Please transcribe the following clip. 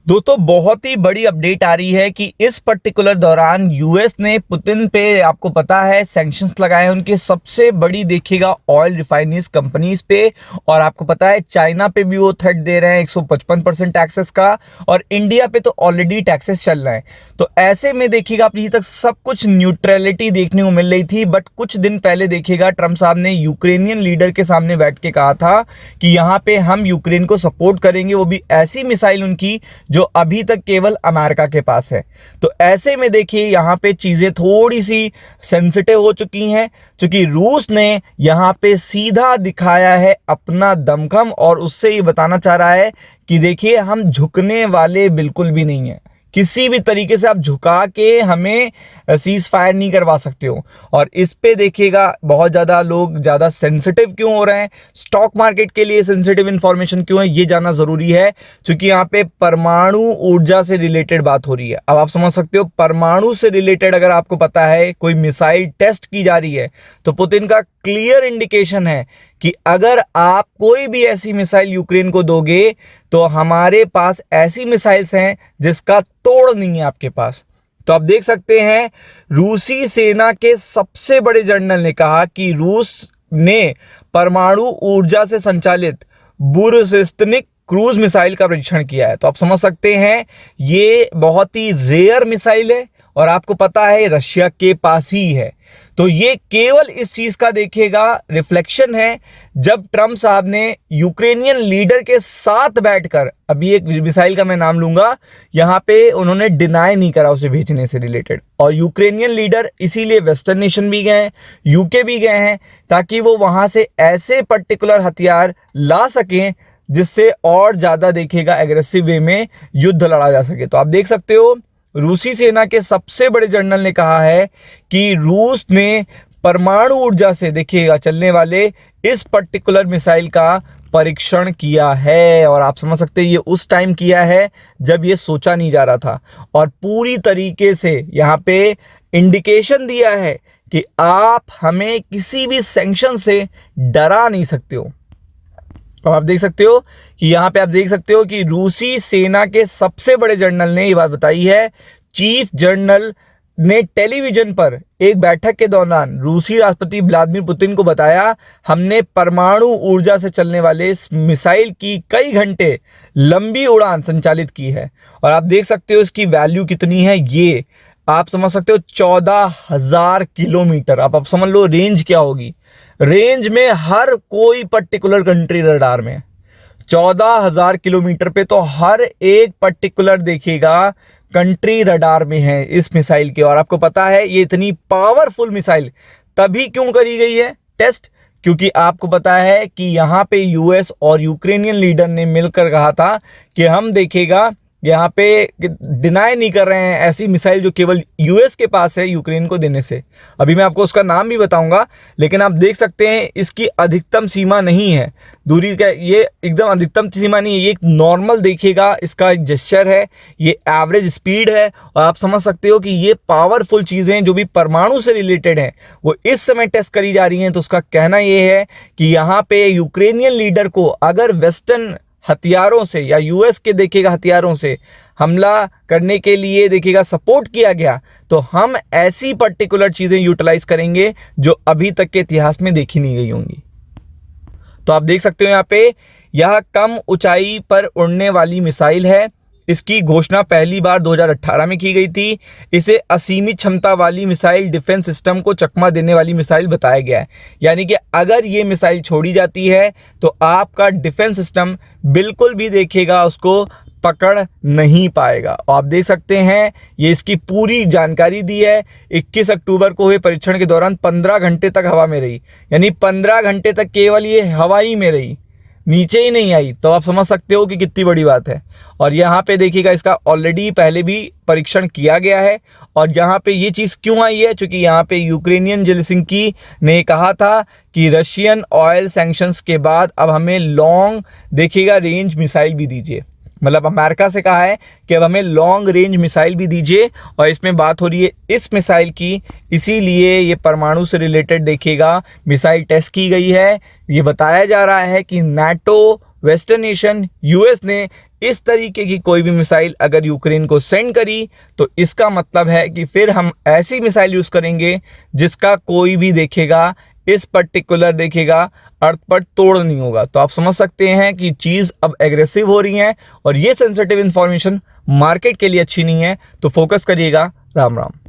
दोस्तों बहुत ही बड़ी अपडेट आ रही है कि इस पर्टिकुलर दौरान यूएस ने पुतिन पे आपको पता है सैंक्शंस लगाए हैं उनके सबसे बड़ी देखिएगा ऑयल रिफाइनरीज कंपनीज पे। और आपको पता है चाइना पे भी वो थ्रेट दे रहे हैं 155% टैक्सेस का। और इंडिया पे तो ऑलरेडी टैक्सेस चल रहे हैं। तो ऐसे में देखिएगा अभी तक सब कुछ न्यूट्रलिटी देखने को मिल रही थी, बट कुछ दिन पहले देखिएगा ट्रम्प साहब ने यूक्रेनियन लीडर के सामने बैठ के कहा था कि यहाँ पे हम यूक्रेन को सपोर्ट करेंगे, वो भी ऐसी मिसाइल उनकी जो अभी तक केवल अमेरिका के पास है। तो ऐसे में देखिए यहाँ पे चीजें थोड़ी सी सेंसिटिव हो चुकी हैं, क्योंकि रूस ने यहाँ पे सीधा दिखाया है अपना दमखम और उससे ये बताना चाह रहा है कि देखिए हम झुकने वाले बिल्कुल भी नहीं है। किसी भी तरीके से आप झुका के हमें सीज फायर नहीं करवा सकते हो। और इस पे देखिएगा बहुत ज़्यादा लोग ज़्यादा सेंसिटिव क्यों हो रहे हैं, स्टॉक मार्केट के लिए सेंसिटिव इंफॉर्मेशन क्यों है, ये जानना ज़रूरी है, क्योंकि यहाँ पे परमाणु ऊर्जा से रिलेटेड बात हो रही है। अब आप समझ सकते हो परमाणु से रिलेटेड अगर आपको पता है कोई मिसाइल टेस्ट की जा रही है तो पुतिन का क्लियर इंडिकेशन है कि अगर आप कोई भी ऐसी मिसाइल यूक्रेन को दोगे तो हमारे पास ऐसी मिसाइल्स हैं जिसका तोड़ नहीं है आपके पास। तो आप देख सकते हैं रूसी सेना के सबसे बड़े जनरल ने कहा कि रूस ने परमाणु ऊर्जा से संचालित बुरशिस्तनिक क्रूज मिसाइल का परीक्षण किया है। तो आप समझ सकते हैं ये बहुत ही रेयर मिसाइल है और आपको पता है रशिया के पास ही है। तो ये केवल इस चीज का देखिएगा रिफ्लेक्शन है जब ट्रम्प साहब ने यूक्रेनियन लीडर के साथ बैठकर, अभी एक मिसाइल का मैं नाम लूंगा, यहां पे उन्होंने डिनाई नहीं करा उसे भेजने से रिलेटेड। और यूक्रेनियन लीडर इसीलिए वेस्टर्न नेशन भी गए हैं, यूके भी गए हैं, ताकि वो वहां से ऐसे पर्टिकुलर हथियार ला सकें जिससे और ज्यादा देखिएगा एग्रेसिव वे में युद्ध लड़ा जा सके। तो आप देख सकते हो रूसी सेना के सबसे बड़े जनरल ने कहा है कि रूस ने परमाणु ऊर्जा से देखिएगा चलने वाले इस पर्टिकुलर मिसाइल का परीक्षण किया है। और आप समझ सकते हैं ये उस टाइम किया है जब ये सोचा नहीं जा रहा था, और पूरी तरीके से यहाँ पे इंडिकेशन दिया है कि आप हमें किसी भी सैंक्शन से डरा नहीं सकते हो। और आप देख सकते हो कि यहाँ पे आप देख सकते हो कि रूसी सेना के सबसे बड़े जनरल ने ये बात बताई है। चीफ जनरल ने टेलीविजन पर एक बैठक के दौरान रूसी राष्ट्रपति व्लादिमीर पुतिन को बताया, हमने परमाणु ऊर्जा से चलने वाले इस मिसाइल की कई घंटे लंबी उड़ान संचालित की है। और आप देख सकते हो इसकी वैल्यू कितनी है, ये आप समझ सकते हो 14,000 किलोमीटर। आप समझ लो रेंज क्या होगी। रेंज में हर कोई पर्टिकुलर कंट्री रडार में 14,000 किलोमीटर पे, तो हर एक पर्टिकुलर देखिएगा कंट्री रडार में है इस मिसाइल के। और आपको पता है ये इतनी पावरफुल मिसाइल तभी क्यों करी गई है टेस्ट, क्योंकि आपको पता है कि यहाँ पे यूएस और यूक्रेनियन लीडर ने मिलकर कहा था कि हम देखिएगा यहाँ पे डिनाई नहीं कर रहे हैं ऐसी मिसाइल जो केवल यूएस के पास है यूक्रेन को देने से। अभी मैं आपको उसका नाम भी बताऊंगा, लेकिन आप देख सकते हैं इसकी अधिकतम सीमा नहीं है दूरी का, ये एकदम अधिकतम सीमा नहीं है, ये एक नॉर्मल देखिएगा इसका एक जेस्चर है, ये एवरेज स्पीड है। और आप समझ सकते हो कि ये पावरफुल चीज़ें जो भी परमाणु से रिलेटेड हैं वो इस समय टेस्ट करी जा रही हैं। तो उसका कहना ये है कि यहाँ पे यूक्रेनियन लीडर को अगर वेस्टर्न हथियारों से या यूएस के देखिएगा हथियारों से हमला करने के लिए देखिएगा सपोर्ट किया गया, तो हम ऐसी पर्टिकुलर चीजें यूटिलाइज करेंगे जो अभी तक के इतिहास में देखी नहीं गई होंगी। तो आप देख सकते हो यहाँ पे यह कम ऊंचाई पर उड़ने वाली मिसाइल है। इसकी घोषणा पहली बार 2018 में की गई थी। इसे असीमित क्षमता वाली मिसाइल डिफेंस सिस्टम को चकमा देने वाली मिसाइल बताया गया है। यानी कि अगर ये मिसाइल छोड़ी जाती है तो आपका डिफेंस सिस्टम बिल्कुल भी देखिएगा उसको पकड़ नहीं पाएगा। और आप देख सकते हैं ये इसकी पूरी जानकारी दी है। 21 अक्टूबर को हुए परीक्षण के दौरान 15 घंटे तक हवा में रही, यानी 15 घंटे तक केवल ये हवा ही में रही, नीचे ही नहीं आई। तो आप समझ सकते हो कि कितनी बड़ी बात है। और यहाँ पे देखिएगा इसका ऑलरेडी पहले भी परीक्षण किया गया है। और यहाँ पे ये चीज़ क्यों आई है, क्योंकि यहाँ पे यूक्रेनियन जेलेंस्की ने कहा था कि रशियन ऑयल सैंक्शंस के बाद अब हमें लॉन्ग देखिएगा रेंज मिसाइल भी दीजिए। मतलब अमेरिका से कहा है कि अब हमें लॉन्ग रेंज मिसाइल भी दीजिए। और इसमें बात हो रही है इस मिसाइल की, इसीलिए ये परमाणु से रिलेटेड देखिएगा मिसाइल टेस्ट की गई है। ये बताया जा रहा है कि नाटो वेस्टर्न नेशन यूएस ने इस तरीके की कोई भी मिसाइल अगर यूक्रेन को सेंड करी तो इसका मतलब है कि फिर हम ऐसी मिसाइल यूज करेंगे जिसका कोई भी देखेगा इस पर्टिकुलर देखेगा अर्थ पर तोड़ नहीं होगा। तो आप समझ सकते हैं कि चीज अब एग्रेसिव हो रही है और ये सेंसिटिव इंफॉर्मेशन मार्केट के लिए अच्छी नहीं है। तो फोकस करिएगा। राम राम।